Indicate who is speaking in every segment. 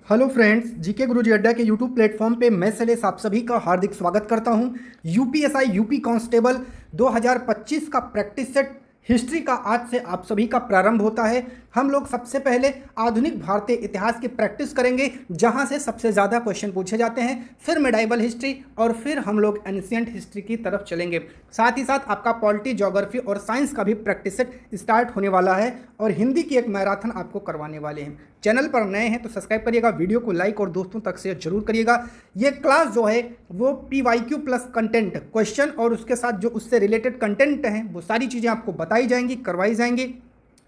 Speaker 1: Hello friends, GK गुरुजी अड्डा के YouTube platform पे मैं शैलेश आप सभी का हार्दिक स्वागत करता हूं। यूपीएसआई यूपी कांस्टेबल 2025 का प्रैक्टिस सेट हिस्ट्री का आज से आप सभी का प्रारंभ होता है। हम लोग सबसे पहले आधुनिक भारतीय इतिहास की प्रैक्टिस करेंगे, जहां से सबसे ज़्यादा क्वेश्चन पूछे जाते हैं, फिर मेडाइवल हिस्ट्री और फिर हम लोग एंशिएंट हिस्ट्री की तरफ चलेंगे। साथ ही साथ आपका पॉलिटी, ज्योग्राफी और साइंस का भी प्रैक्टिस सेट स्टार्ट होने वाला है और हिंदी की एक मैराथन आपको करवाने वाले हैं। चैनल पर नए हैं तो सब्सक्राइब करिएगा, वीडियो को लाइक और दोस्तों तक शेयर जरूर करिएगा। ये क्लास जो है वो PYQ प्लस कंटेंट, क्वेश्चन और उसके साथ जो उससे रिलेटेड कंटेंट हैं वो सारी चीज़ें आपको बताई जाएंगी, करवाई जाएंगी।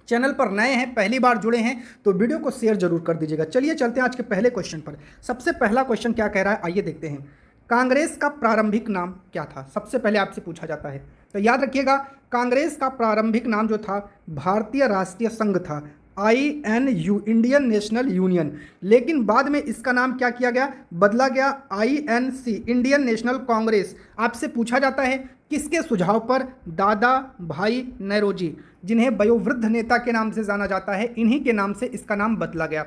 Speaker 1: चैनल पर नए हैं, पहली बार जुड़े हैं तो वीडियो को शेयर जरूर कर दीजिएगा। चलिए चलते हैं आज के पहले क्वेश्चन पर। सबसे पहला क्वेश्चन क्या कह रहा है, आइए देखते हैं। कांग्रेस का प्रारंभिक नाम क्या था? सबसे पहले आपसे पूछा जाता है, तो याद रखिएगा कांग्रेस का प्रारंभिक नाम जो था भारतीय राष्ट्रीय संघ था, INU, इंडियन नेशनल यूनियन। लेकिन बाद में इसका नाम क्या किया गया, बदला गया INC, इंडियन नेशनल कांग्रेस। आपसे पूछा जाता है किसके सुझाव पर? दादा भाई नौरोजी, जिन्हें वयोवृद्ध नेता के नाम से जाना जाता है, इन्हीं के नाम से इसका नाम बदला गया।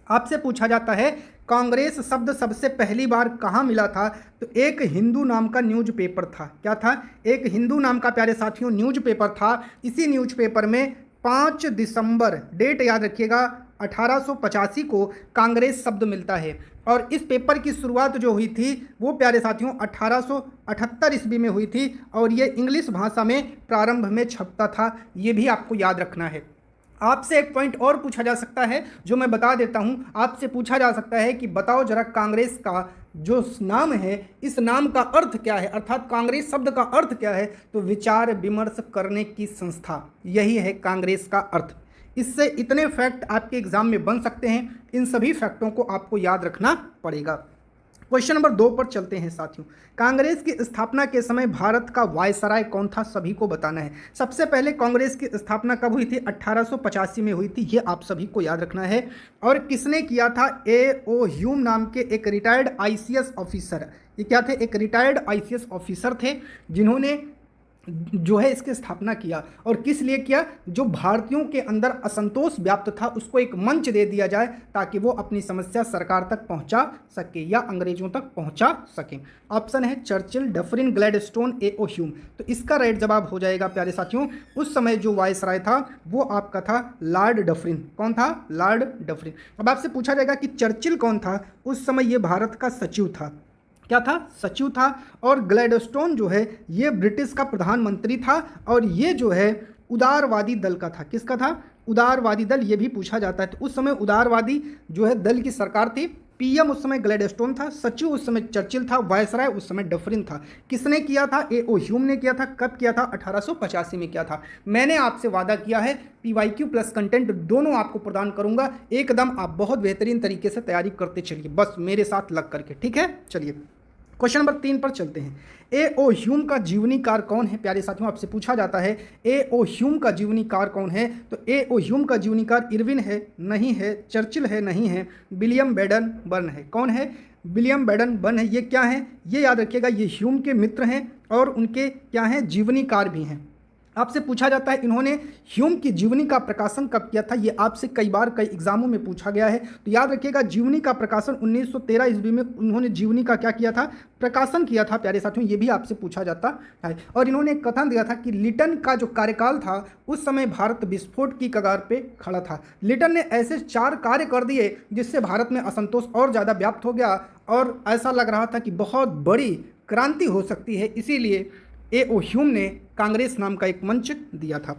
Speaker 1: आपसे पूछा जाता है कांग्रेस शब्द सबसे पहली बार कहाँ मिला था? तो एक हिंदू नाम का न्यूज़पेपर था। क्या था? एक हिंदू नाम का, प्यारे साथियों, न्यूज़पेपर था। इसी न्यूज़पेपर में 5 दिसंबर, डेट याद रखिएगा, 1885 को कांग्रेस शब्द मिलता है। और इस पेपर की शुरुआत जो हुई थी वो, प्यारे साथियों, 1878 ईस्वी में हुई थी और ये इंग्लिश भाषा में प्रारंभ में छपता था। ये भी आपको याद रखना है। आपसे एक पॉइंट और पूछा जा सकता है जो मैं बता देता हूं। आपसे पूछा जा सकता है कि बताओ जरा कांग्रेस का जो नाम है, इस नाम का अर्थ क्या है, अर्थात कांग्रेस शब्द का अर्थ क्या है? तो विचार विमर्श करने की संस्था, यही है कांग्रेस का अर्थ। इससे इतने फैक्ट आपके एग्जाम में बन सकते हैं, इन सभी फैक्टों को आपको याद रखना पड़ेगा। क्वेश्चन नंबर 2 पर चलते हैं साथियों। कांग्रेस की स्थापना के समय भारत का वायसराय कौन था? सभी को बताना है। सबसे पहले कांग्रेस की स्थापना कब हुई थी? 1885 में हुई थी, ये आप सभी को याद रखना है। और किसने किया था? A.O. ह्यूम नाम के एक रिटायर्ड ICS ऑफिसर। ये क्या थे? एक रिटायर्ड ICS ऑफिसर थे जिन्होंने जो है इसकी स्थापना किया। और किस लिए किया? जो भारतीयों के अंदर असंतोष व्याप्त था उसको एक मंच दे दिया जाए ताकि वो अपनी समस्या सरकार तक पहुंचा सके या अंग्रेजों तक पहुंचा सके। ऑप्शन है Churchill, Dufferin, Gladstone, A.O. Hume. तो इसका राइट जवाब हो जाएगा, प्यारे साथियों, उस समय जो वायसराय था वो आपका था लॉर्ड डफरिन। कौन था? Lord Dufferin. अब आपसे पूछा जाएगा कि चर्चिल कौन था? उस समय ये भारत का सचिव था। क्या था? सचिव था। और ग्लैडस्टोन जो है ये ब्रिटिश का प्रधानमंत्री था और ये जो है उदारवादी दल का था। किसका था? उदारवादी दल। ये भी पूछा जाता है। तो उस समय उदारवादी जो है दल की सरकार थी। PM उस समय ग्लैडस्टोन था, सचिव उस समय चर्चिल था, वायसराय उस समय डफरिन था। किसने किया था? A.O. ह्यूम ने किया था। कब किया था? 1885 में किया था। मैंने आपसे वादा किया है PYQ प्लस कंटेंट दोनों आपको प्रदान करूंगा। एकदम आप बहुत बेहतरीन तरीके से तैयारी करते चलिए, बस मेरे साथ लग करके, ठीक है? चलिए क्वेश्चन नंबर 3 पर चलते हैं। A.O. ह्यूम का जीवनीकार कौन है? प्यारे साथियों, आपसे पूछा जाता है A.O. ह्यूम का जीवनीकार कौन है? तो A.O. ह्यूम का जीवनीकार इरविन है? नहीं है। चर्चिल है? नहीं है। विलियम बेडन बर्न है। कौन है? विलियम बेडन बर्न है। ये क्या है? ये याद रखिएगा, ये ह्यूम के मित्र हैं और उनके क्या हैं? जीवनीकार भी हैं। आपसे पूछा जाता है इन्होंने ह्यूम की जीवनी का प्रकाशन कब किया था? ये आपसे कई बार कई एग्जामों में पूछा गया है। तो याद रखिएगा, जीवनी का प्रकाशन 1913 ईस्वी में उन्होंने जीवनी का क्या किया था? प्रकाशन किया था, प्यारे साथियों। ये भी आपसे पूछा जाता है। और इन्होंने एक कथन दिया था कि लिटन का जो कार्यकाल था उस समय भारत विस्फोट की कगार पे खड़ा था। लिटन ने ऐसे 4 कार्य कर दिए जिससे भारत में असंतोष और ज़्यादा व्याप्त हो गया और ऐसा लग रहा था कि बहुत बड़ी क्रांति हो सकती है। इसीलिए A.O. ह्यूम ने कांग्रेस नाम का एक मंच दिया था।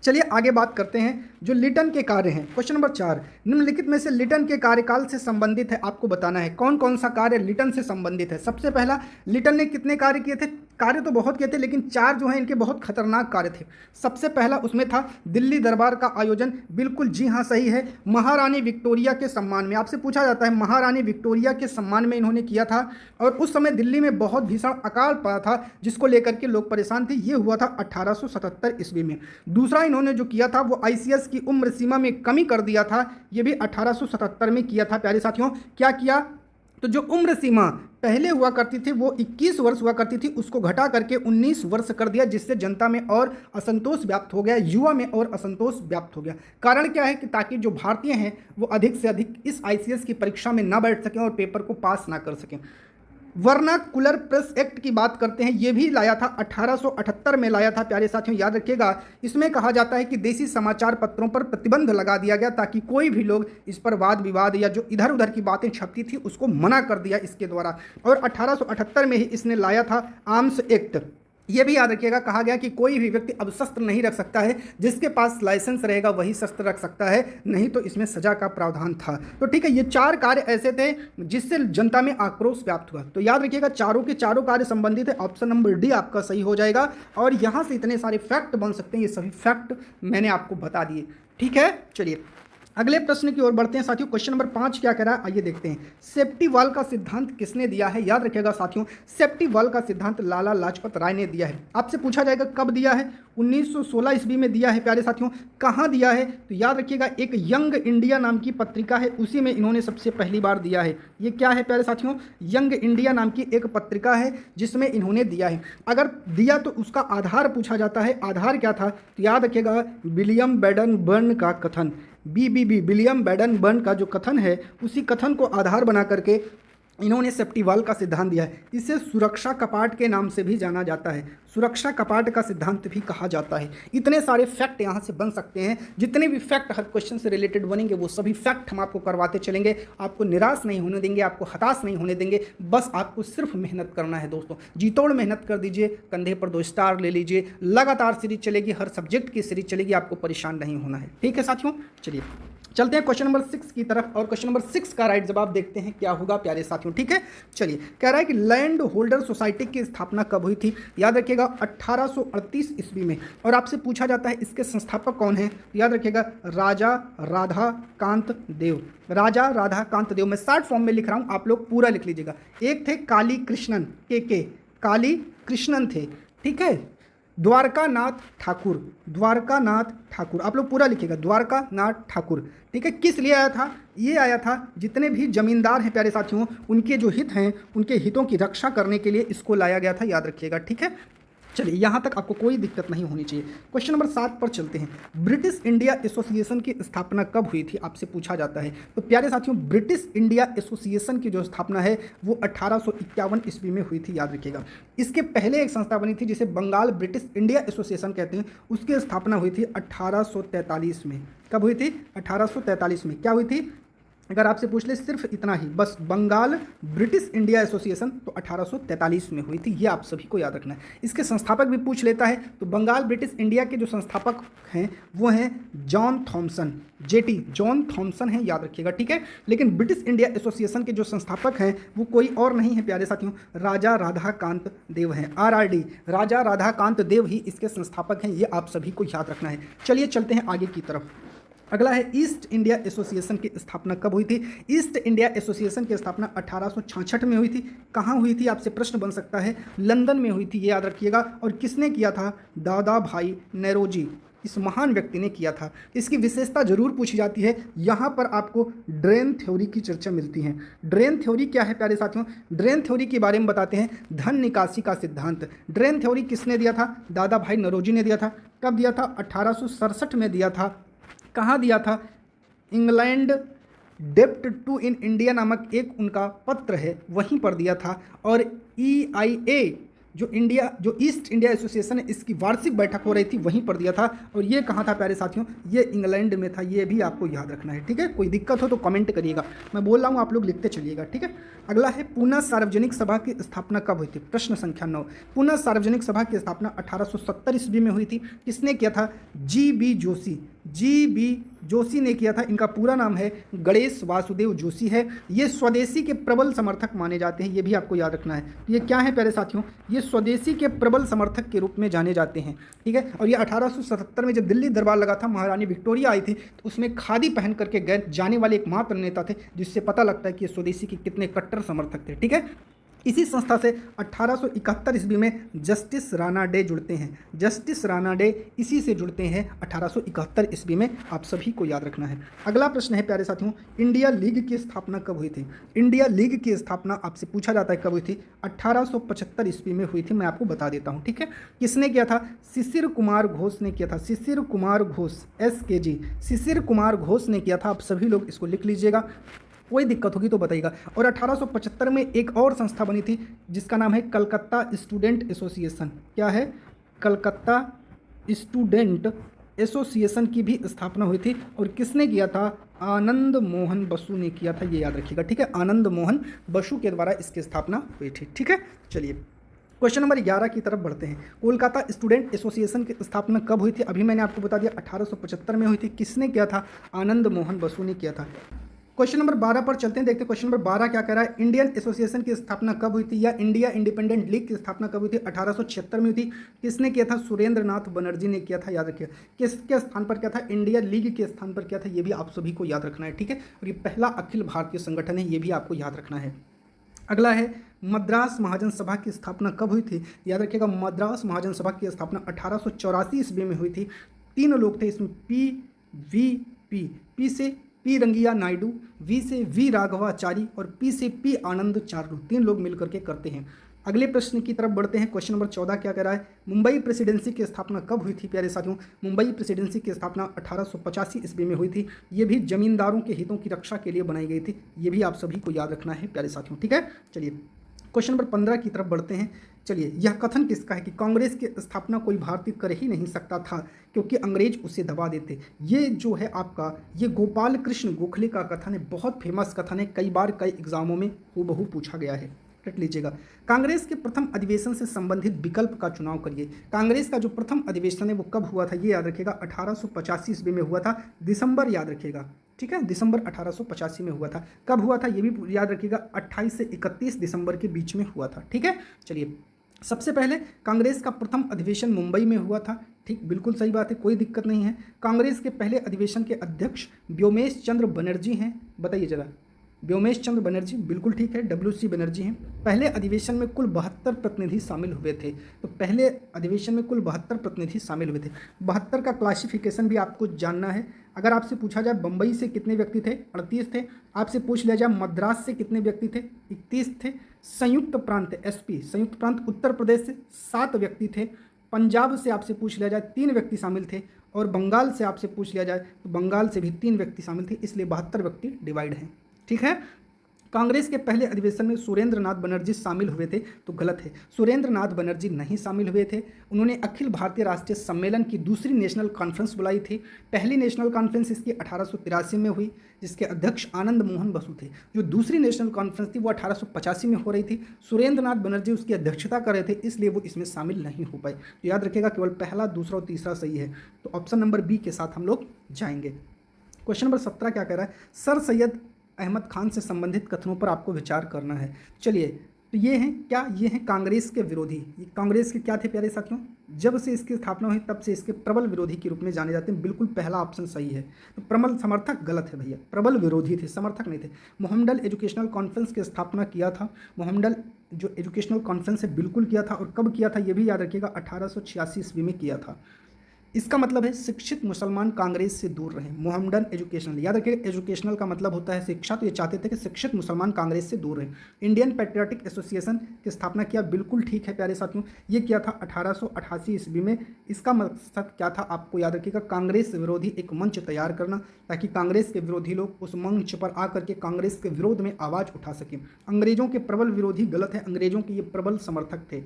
Speaker 1: चलिए आगे बात करते हैं जो लिटन के कार्य हैं। क्वेश्चन नंबर 4, निम्नलिखित में से लिटन के कार्यकाल से संबंधित है, आपको बताना है कौन कौन सा कार्य लिटन से संबंधित है। सबसे पहला, लिटन ने कितने कार्य किए थे? कार्य तो बहुत किए थे लेकिन 4 जो हैं इनके बहुत खतरनाक कार्य थे। सबसे पहला उसमें था दिल्ली दरबार का आयोजन। बिल्कुल जी हाँ, सही है। महारानी विक्टोरिया के सम्मान में, आपसे पूछा जाता है, महारानी विक्टोरिया के सम्मान में इन्होंने किया था। और उस समय दिल्ली में बहुत भीषण अकाल पड़ा था जिसको लेकर के लोग परेशान थे। ये हुआ था 1877 ईस्वी में। दूसरा इन्होंने जो किया था वो ICS की उम्र सीमा में कमी कर दिया था। ये भी 1877 में किया था, प्यारे साथियों। क्या किया? तो जो उम्र सीमा पहले हुआ करती थी वो 21 वर्ष हुआ करती थी, उसको घटा करके 19 वर्ष कर दिया, जिससे जनता में और असंतोष व्याप्त हो गया, युवा में और असंतोष व्याप्त हो गया। कारण क्या है कि ताकि जो भारतीय हैं वो अधिक से अधिक इस ICS की परीक्षा में ना बैठ सकें और पेपर को पास ना कर सकें। वर्नाकुलर प्रेस एक्ट की बात करते हैं, ये भी लाया था 1878 में लाया था प्यारे साथियों, याद रखिएगा। इसमें कहा जाता है कि देसी समाचार पत्रों पर प्रतिबंध लगा दिया गया ताकि कोई भी लोग इस पर वाद विवाद या जो इधर उधर की बातें छपती थी उसको मना कर दिया इसके द्वारा। और 1878 में ही इसने लाया था आर्म्स एक्ट। ये भी याद रखिएगा, कहा गया कि कोई भी व्यक्ति अब शस्त्र नहीं रख सकता है, जिसके पास लाइसेंस रहेगा वही शस्त्र रख सकता है, नहीं तो इसमें सजा का प्रावधान था। तो ठीक है, ये 4 कार्य ऐसे थे जिससे जनता में आक्रोश व्याप्त हुआ। तो याद रखिएगा चारों के चारों कार्य संबंधित है, ऑप्शन नंबर डी आपका सही हो जाएगा। और यहाँ से इतने सारे फैक्ट बन सकते हैं, ये सभी फैक्ट मैंने आपको बता दिए। ठीक है, चलिए अगले प्रश्न की ओर बढ़ते हैं साथियों। क्वेश्चन नंबर 5 क्या कह रहा है, आइए देखते हैं। सेफ्टी वॉल का सिद्धांत किसने दिया है? याद रखिएगा साथियों, सेफ्टी वॉल का सिद्धांत लाला लाजपत राय ने दिया है। आपसे पूछा जाएगा कब दिया है, 1916 ईस्वी में दिया है प्यारे साथियों। कहाँ दिया है, तो याद रखिएगा एक यंग इंडिया नाम की पत्रिका है, उसी में इन्होंने सबसे पहली बार दिया है। ये क्या है प्यारे साथियों, यंग इंडिया नाम की एक पत्रिका है जिसमें इन्होंने दिया है। अगर दिया तो उसका आधार पूछा जाता है, आधार क्या था, तो याद रखिएगा विलियम बेडन बर्न का कथन, BBB विलियम बेडन बर्न का जो कथन है, उसी कथन को आधार बना करके इन्होंने सेफ्टी वॉल का सिद्धांत दिया है। इसे सुरक्षा कपाट के नाम से भी जाना जाता है, सुरक्षा कपाट का सिद्धांत भी कहा जाता है। इतने सारे फैक्ट यहाँ से बन सकते हैं, जितने भी फैक्ट हर क्वेश्चन से रिलेटेड बनेंगे वो सभी फैक्ट हम आपको करवाते चलेंगे। आपको निराश नहीं होने देंगे, आपको हताश नहीं होने देंगे, बस आपको सिर्फ मेहनत करना है दोस्तों। जी तोड़ मेहनत कर दीजिए, कंधे पर 2 स्टार ले लीजिए, लगातार सीरीज चलेगी, हर सब्जेक्ट की सीरीज चलेगी, आपको परेशान नहीं होना है। ठीक है साथियों, चलिए चलते हैं क्वेश्चन नंबर 6 की तरफ और क्वेश्चन नंबर 6 का राइट जवाब देखते हैं क्या होगा प्यारे साथियों। ठीक है, चलिए कह रहा है कि लैंड होल्डर सोसाइटी की स्थापना कब हुई थी? याद रखिएगा 1838 ईस्वी में। और आपसे पूछा जाता है इसके संस्थापक कौन है, याद रखिएगा राजा राधा कांत देव। राजा राधा कांत देव, मैं शॉर्ट फॉर्म में लिख रहा हूँ, आप लोग पूरा लिख लीजिएगा। एक थे काली कृष्णन, के काली कृष्णन थे। ठीक है, द्वारकानाथ ठाकुर, द्वारकानाथ ठाकुर, आप लोग पूरा लिखिएगा, द्वारकानाथ ठाकुर। ठीक है, किस लिए आया था? ये आया था जितने भी जमींदार हैं प्यारे साथियों, उनके जो हित हैं, उनके हितों की रक्षा करने के लिए इसको लाया गया था, याद रखिएगा। ठीक है, चलिए यहाँ तक आपको कोई दिक्कत नहीं होनी चाहिए। क्वेश्चन नंबर 7 पर चलते हैं। ब्रिटिश इंडिया एसोसिएशन की स्थापना कब हुई थी, आपसे पूछा जाता है। तो प्यारे साथियों, ब्रिटिश इंडिया एसोसिएशन की जो स्थापना है वो 1851 ईस्वी में हुई थी, याद रखिएगा। इसके पहले एक संस्था बनी थी जिसे बंगाल ब्रिटिश इंडिया एसोसिएशन कहते हैं, उसकी स्थापना हुई थी 1843 में। कब हुई थी? 1843 में। क्या हुई थी? अगर आपसे पूछ ले सिर्फ इतना ही, बस बंगाल ब्रिटिश इंडिया एसोसिएशन, तो 1843 में हुई थी, ये आप सभी को याद रखना है। इसके संस्थापक भी पूछ लेता है, तो बंगाल ब्रिटिश इंडिया के जो संस्थापक हैं वो हैं John Thomson, JT John Thomson हैं, याद रखिएगा। ठीक है, लेकिन ब्रिटिश इंडिया एसोसिएशन के जो संस्थापक हैं वो कोई और नहीं है प्यारे साथियों, राजा राधाकांत देव हैं, RRD, राजा राधाकांत देव ही इसके संस्थापक हैं, ये आप सभी को याद रखना है। चलिए चलते हैं आगे की तरफ। अगला है ईस्ट इंडिया एसोसिएशन की स्थापना कब हुई थी? ईस्ट इंडिया एसोसिएशन की स्थापना 1866 में हुई थी। कहाँ हुई थी, आपसे प्रश्न बन सकता है। लंदन में हुई थी, ये याद रखिएगा। और किसने किया था? दादा भाई नौरोजी, इस महान व्यक्ति ने किया था। इसकी विशेषता जरूर पूछी जाती है, यहाँ पर आपको ड्रेन थ्योरी की चर्चा मिलती है। ड्रेन थ्योरी क्या है प्यारे साथियों? ड्रेन थ्योरी के बारे में बताते हैं, धन निकासी का सिद्धांत। ड्रेन थ्योरी किसने दिया था? दादा भाई नौरोजी ने दिया था। कब दिया था? 1867 में दिया था। कहाँ दिया था? इंग्लैंड डेप्ट टू इन इंडिया नामक एक उनका पत्र है, वहीं पर दिया था। और EIA जो ईस्ट इंडिया एसोसिएशन है, इसकी वार्षिक बैठक हो रही थी, वहीं पर दिया था। और ये कहाँ था प्यारे साथियों? ये इंग्लैंड में था, ये भी आपको याद रखना है। ठीक है, कोई दिक्कत हो तो कमेंट करिएगा, मैं बोल रहा हूँ, आप लोग लिखते चलिएगा। ठीक है, अगला है पुणे सार्वजनिक सभा की स्थापना कब हुई थी? प्रश्न संख्या 9। पुणे सार्वजनिक सभा की स्थापना 1870 ईस्वी में हुई थी। किसने किया था? GB जोशी, GB जोशी ने किया था। इनका पूरा नाम है गणेश वासुदेव जोशी है। ये स्वदेशी के प्रबल समर्थक माने जाते हैं, ये भी आपको याद रखना है। ये क्या है प्यारे साथियों? ये स्वदेशी के प्रबल समर्थक के रूप में जाने जाते हैं। ठीक है, और ये 1877 में जब दिल्ली दरबार लगा था, महारानी विक्टोरिया आई थी, तो उसमें खादी पहन करके गए जाने वाले एकमात्र नेता थे, जिससे पता लगता है कि ये स्वदेशी के कितने कट्टर समर्थक थे। ठीक है, इसी संस्था से 1871 ईस्वी में जस्टिस राणा डे जुड़ते हैं। जस्टिस राणा डे इसी से जुड़ते हैं 1871 ईस्वी में, आप सभी को याद रखना है। अगला प्रश्न है प्यारे साथियों, इंडिया लीग की स्थापना कब हुई थी? इंडिया लीग की स्थापना आपसे पूछा जाता है कब हुई थी? 1875 ईस्वी में हुई थी, मैं आपको बता देता हूँ, ठीक है। किसने किया था? शिशिर कुमार घोष ने किया था। शिशिर कुमार घोष, SKG, शिशिर कुमार घोष ने किया था। आप सभी लोग इसको लिख लीजिएगा, कोई दिक्कत होगी तो बताइएगा। और 1875 में एक और संस्था बनी थी जिसका नाम है कलकत्ता स्टूडेंट एसोसिएशन। क्या है? कलकत्ता स्टूडेंट एसोसिएशन की भी स्थापना हुई थी। और किसने किया था? आनंद मोहन बसु ने किया था, ये याद रखिएगा, ठीक है। आनंद मोहन बसु के द्वारा इसकी स्थापना हुई थी, ठीक है। चलिए क्वेश्चन नंबर 11 की तरफ बढ़ते हैं। कोलकाता स्टूडेंट एसोसिएशन की स्थापना कब हुई थी? अभी मैंने आपको बता दिया 1875 में हुई थी। किसने किया था? आनंद मोहन बसु ने किया था। क्वेश्चन नंबर 12 पर चलते हैं, देखते हैं क्वेश्चन नंबर 12 क्या कह रहा है। इंडियन एसोसिएशन की स्थापना कब हुई थी, या इंडिया इंडिपेंडेंट लीग की स्थापना कब हुई थी? 1876 में हुई थी। किसने किया था? सुरेंद्र नाथ बनर्जी ने किया था, याद रखिएगा। किसके स्थान पर क्या था? इंडिया लीग के स्थान पर क्या था, ये भी आप सभी को याद रखना है, ठीक है। और ये पहला अखिल भारतीय संगठन है, ये भी आपको याद रखना है। अगला है मद्रास महाजन सभा की स्थापना कब हुई थी? याद रखिएगा, मद्रास महाजन सभा की स्थापना 1884 ईस्वी में हुई थी। 3 लोग थे इसमें, पी से पी रंगिया नायडू, वी से वी राघवाचारी और पी से पी आनंद चार्लू, 3 लोग मिलकर के करते हैं। अगले प्रश्न की तरफ बढ़ते हैं। क्वेश्चन नंबर 14 क्या कह रहा है? मुंबई प्रेसिडेंसी की स्थापना कब हुई थी प्यारे साथियों? मुंबई प्रेसिडेंसी की स्थापना 1885 ईस्वी में हुई थी। ये भी जमींदारों के हितों की रक्षा के लिए बनाई गई थी, ये भी आप सभी को याद रखना है प्यारे साथियों, ठीक है। चलिए क्वेश्चन नंबर 15 की तरफ बढ़ते हैं। चलिए, यह कथन किसका है कि कांग्रेस की स्थापना कोई भारतीय कर ही नहीं सकता था क्योंकि अंग्रेज उसे दबा देते? ये जो है आपका, ये गोपाल कृष्ण गोखले का कथन है, बहुत फेमस कथन है, कई बार कई एग्जामों में हूबहू पूछा गया है, रट लीजिएगा। कांग्रेस के प्रथम अधिवेशन से संबंधित विकल्प का चुनाव करिए। कांग्रेस का जो प्रथम अधिवेशन है वो कब हुआ था, ये याद रखिएगा, 1885 ईस्वी में हुआ था, दिसंबर, याद रखिएगा, ठीक है, दिसंबर 1885 में हुआ था। कब हुआ था ये भी याद रखिएगा, 28 से 31 दिसंबर के बीच में हुआ था, ठीक है। चलिए, सबसे पहले कांग्रेस का प्रथम अधिवेशन मुंबई में हुआ था, ठीक, बिल्कुल सही बात है, कोई दिक्कत नहीं है। कांग्रेस के पहले अधिवेशन के अध्यक्ष व्योमेश चंद्र बनर्जी हैं, बताइए जरा। व्योमेश चंद्र बनर्जी, बिल्कुल ठीक है, WC बनर्जी हैं। पहले अधिवेशन में कुल 72 प्रतिनिधि शामिल हुए थे, तो पहले अधिवेशन में कुल 72 प्रतिनिधि शामिल हुए थे। 72 का क्लासिफिकेशन भी आपको जानना है। अगर आपसे पूछा जाए बम्बई से कितने व्यक्ति थे, 38 थे। आपसे पूछ लिया जाए मद्रास से कितने व्यक्ति थे, 31 थे। संयुक्त प्रांत SP, संयुक्त प्रांत उत्तर प्रदेश से 7 व्यक्ति थे। पंजाब से आपसे पूछ लिया जाए 3 व्यक्ति शामिल थे। और बंगाल से आपसे पूछ लिया जाए तो बंगाल से भी 3 व्यक्ति शामिल थे, इसलिए 72 व्यक्ति डिवाइड हैं, ठीक है। कांग्रेस के पहले अधिवेशन में सुरेंद्र नाथ बनर्जी शामिल हुए थे, तो गलत है, सुरेंद्र नाथ बनर्जी नहीं शामिल हुए थे। उन्होंने अखिल भारतीय राष्ट्रीय सम्मेलन की दूसरी नेशनल कॉन्फ्रेंस बुलाई थी। पहली नेशनल कॉन्फ्रेंस इसकी 1883 में हुई, जिसके अध्यक्ष आनंद मोहन बसु थे। जो दूसरी नेशनल कॉन्फ्रेंस थी वो 1885 में हो रही थी। सुरेंद्र नाथ बनर्जी उसकी अध्यक्षता कर रहे थे, इसलिए वो इसमें शामिल नहीं हो पाए। तो याद रखिएगा, केवल पहला, दूसरा और तीसरा सही है, तो ऑप्शन नंबर बी के साथ हम लोग जाएंगे। क्वेश्चन नंबर 17 क्या कह रहा है? सर सैयद अहमद खान से संबंधित कथनों पर आपको विचार करना है। चलिए, तो ये हैं क्या? ये हैं कांग्रेस के विरोधी। ये कांग्रेस के क्या थे प्यारे साथियों? जब से इसकी स्थापना हुई तब से इसके प्रबल विरोधी के रूप में जाने जाते हैं। बिल्कुल पहला ऑप्शन सही है। तो प्रबल समर्थक गलत है भैया, प्रबल विरोधी थे, समर्थक नहीं थे। मोहम्मडन एजुकेशनल कॉन्फ्रेंस की स्थापना किया था। मोहम्मडन जो एजुकेशनल कॉन्फ्रेंस है बिल्कुल किया था, और कब किया था ये भी याद रखिएगा, 1886 ईस्वी में किया था। इसका मतलब है शिक्षित मुसलमान कांग्रेस से दूर रहें। मोहम्मडन एजुकेशनल, याद रखिए, एजुकेशनल का मतलब होता है शिक्षा, तो ये चाहते थे कि शिक्षित मुसलमान कांग्रेस से दूर रहें। इंडियन पैट्रियाटिक एसोसिएशन की स्थापना किया, बिल्कुल ठीक है प्यारे साथियों, ये किया था 1888 ईस्वी में। इसका मकसद क्या था आपको याद रखिएगा, कांग्रेस विरोधी एक मंच तैयार करना, ताकि कांग्रेस के विरोधी लोग उस मंच पर आकर के कांग्रेस के विरोध में आवाज़ उठा सकें। अंग्रेजों के प्रबल विरोधी गलत है, अंग्रेजों के ये प्रबल समर्थक थे।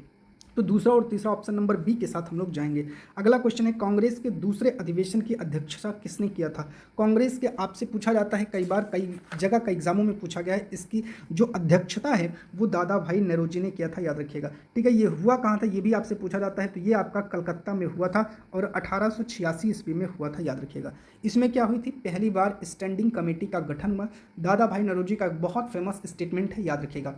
Speaker 1: तो दूसरा और तीसरा ऑप्शन नंबर बी के साथ हम लोग जाएंगे। अगला क्वेश्चन है, कांग्रेस के दूसरे अधिवेशन की अध्यक्षता किसने किया था? कांग्रेस के आपसे पूछा जाता है, कई बार कई जगह कई एग्जामों में पूछा गया है। इसकी जो अध्यक्षता है वो दादा भाई नौरोजी ने किया था, याद रखिएगा, ठीक है। ये हुआ कहाँ था ये भी आपसे पूछा जाता है, तो ये आपका कलकत्ता में हुआ था और 1886 ईस्वी में हुआ था, याद रखिएगा। इसमें क्या हुई थी? पहली बार स्टैंडिंग कमेटी का गठन हुआ। दादा भाई नौरोजी का बहुत फेमस स्टेटमेंट है, याद रखिएगा,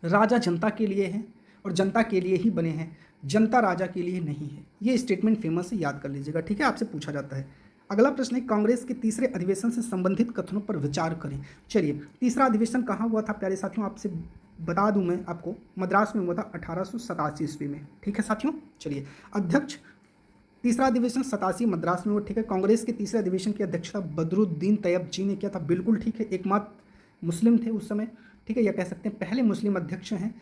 Speaker 1: राजा जनता के लिए है और जनता के लिए ही बने हैं, जनता राजा के लिए नहीं है। ये स्टेटमेंट फेमस है, याद कर लीजिएगा, ठीक है, आपसे पूछा जाता है। अगला प्रश्न है, कांग्रेस के तीसरे अधिवेशन से संबंधित कथनों पर विचार करें। चलिए, तीसरा अधिवेशन कहाँ हुआ था प्यारे साथियों? आपसे बता दूं मैं आपको, मद्रास में हुआ था 1887 ईस्वी में। ठीक है साथियों, चलिए। अध्यक्ष, तीसरा अधिवेशन 87 मद्रास में हुआ। ठीक है। कांग्रेस के तीसरे अधिवेशन की अध्यक्षता बदरुद्दीन तैयब जी ने किया था। बिल्कुल ठीक है, एकमात्र मुस्लिम थे उस समय। ठीक है, या कह सकते हैं पहले मुस्लिम अध्यक्ष हैं।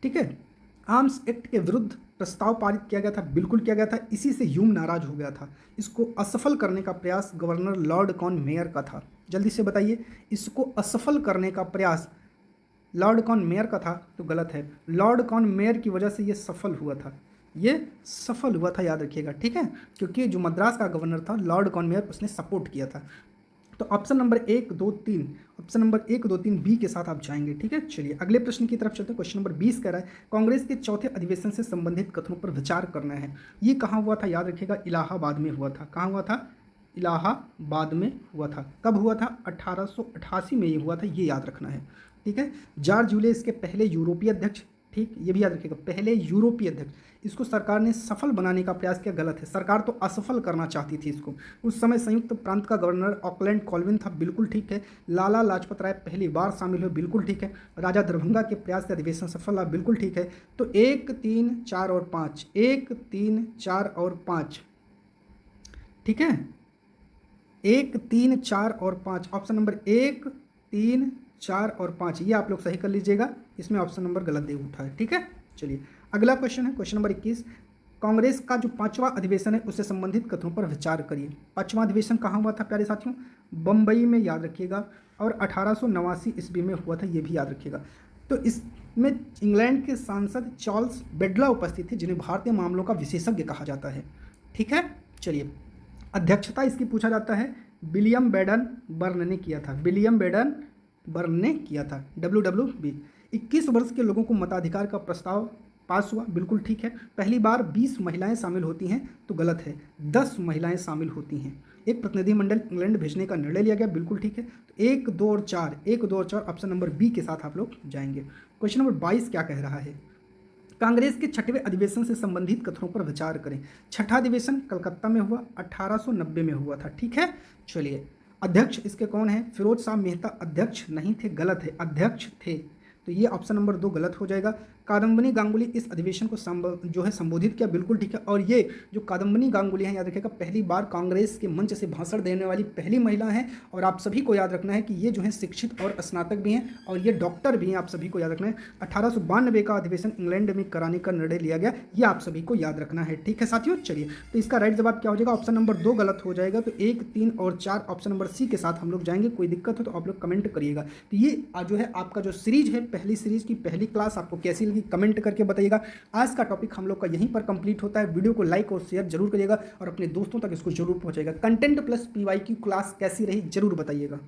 Speaker 1: ठीक है। आर्म्स एक्ट के विरुद्ध प्रस्ताव पारित किया गया था। बिल्कुल किया गया था। इसी से ह्यूम नाराज हो गया था। इसको असफल करने का प्रयास गवर्नर लॉर्ड कॉन मेयर का था। जल्दी से बताइए, इसको असफल करने का प्रयास लॉर्ड कॉन मेयर का था तो गलत है। लॉर्ड कॉन मेयर की वजह से ये सफल हुआ था। ये सफल हुआ था, याद रखिएगा। ठीक है, क्योंकि जो मद्रास का गवर्नर था लॉर्ड कॉन मेयर, उसने सपोर्ट किया था। तो option number 1, 2, 3, option number 1, 2, 3 B के साथ आप जाएंगे। ठीक है, चलिए अगले प्रश्न की तरफ चलते हैं। क्वेश्चन नंबर 20 कह रहा है कांग्रेस के चौथे अधिवेशन से संबंधित कथनों पर विचार करना है। ये कहाँ हुआ था? याद रखिएगा, इलाहाबाद में हुआ था। कहाँ हुआ था? इलाहाबाद में हुआ था। कब हुआ था? 1888 में ये हुआ था, ये याद रखना है। ठीक है। जॉर्ज यूलियस के पहले यूरोपीय अध्यक्ष, ठीक, ये भी याद रखिएगा, पहले यूरोपीय अध्यक्ष। इसको सरकार ने सफल बनाने का प्रयास किया, गलत है। सरकार तो असफल करना चाहती थी इसको। उस समय संयुक्त प्रांत का गवर्नर ऑकलैंड कॉल्विन था। बिल्कुल ठीक है। लाला लाजपत राय पहली बार शामिल हुए। बिल्कुल ठीक है। राजा दरभंगा के प्रयास से अधिवेशन सफल रहा। बिल्कुल ठीक है। तो 1, 3, 4 और 5, 1, 3, 4 और 5, ठीक है, 1, 3, 4 और 5, ऑप्शन नंबर 1, 3, 4 और 5, ये आप लोग सही कर लीजिएगा। इसमें ऑप्शन नंबर गलत दे उठा है। ठीक है, चलिए अगला क्वेश्चन है, क्वेश्चन नंबर 21। कांग्रेस का जो 5वां अधिवेशन है उससे संबंधित कथनों पर विचार करिए। 5वां अधिवेशन कहाँ हुआ था प्यारे साथियों? बम्बई में, याद रखिएगा। और 1889 ईस्वी में हुआ था, ये भी याद रखिएगा। तो इसमें इंग्लैंड के सांसद चार्ल्स बेडला उपस्थित थे, जिन्हें भारतीय मामलों का विशेषज्ञ कहा जाता है। ठीक है, चलिए। अध्यक्षता इसकी पूछा जाता है, विलियम बेडन बर्न ने किया था। विलियम बेडन बर्न ने किया था, WWB। 21 वर्ष के लोगों को मताधिकार का प्रस्ताव पास हुआ। बिल्कुल ठीक है। पहली बार 20 महिलाएं शामिल होती हैं तो गलत है, 10 महिलाएं शामिल होती हैं। एक प्रतिनिधिमंडल इंग्लैंड भेजने का निर्णय लिया गया। बिल्कुल ठीक है। तो 1, 2 और 4, 1, 2 और 4, ऑप्शन नंबर बी के साथ आप लोग जाएंगे। क्वेश्चन नंबर 22 क्या कह रहा है? कांग्रेस के 6वें अधिवेशन से संबंधित कथनों पर विचार करें। 6ठा अधिवेशन कलकत्ता में हुआ, 1890 में हुआ था। ठीक है, चलिए। अध्यक्ष इसके कौन है? फिरोज शाह मेहता अध्यक्ष नहीं थे, गलत है, अध्यक्ष थे। तो ये ऑप्शन नंबर 2 गलत हो जाएगा। कादम्बनी गांगुली इस अधिवेशन को जो है संबोधित किया। बिल्कुल ठीक है। और ये जो कादम्बनी गांगुली हैं, याद रखिएगा, पहली बार कांग्रेस के मंच से भाषण देने वाली पहली महिला हैं। और आप सभी को याद रखना है कि ये जो है शिक्षित और स्नातक भी हैं और ये डॉक्टर भी हैं। आप सभी को याद रखना है। 1892 का अधिवेशन इंग्लैंड में कराने का निर्णय लिया गया, ये आप सभी को याद रखना है। ठीक है साथियों, चलिए। तो इसका राइट जवाब क्या हो जाएगा? ऑप्शन नंबर 2 गलत हो जाएगा। तो 1, 3 और 4, ऑप्शन नंबर सी के साथ हम लोग जाएंगे। कोई दिक्कत हो तो आप लोग कमेंट करिएगा। तो ये जो है आपका जो सीरीज है, पहली सीरीज की पहली क्लास आपको कैसी लगी कमेंट करके बताइएगा। आज का टॉपिक हम लोग का यहीं पर कंप्लीट होता है। वीडियो को लाइक और शेयर जरूर करिएगा और अपने दोस्तों तक इसको जरूर पहुंचाइएगा। कंटेंट प्लस PYQ क्लास कैसी रही जरूर बताइएगा।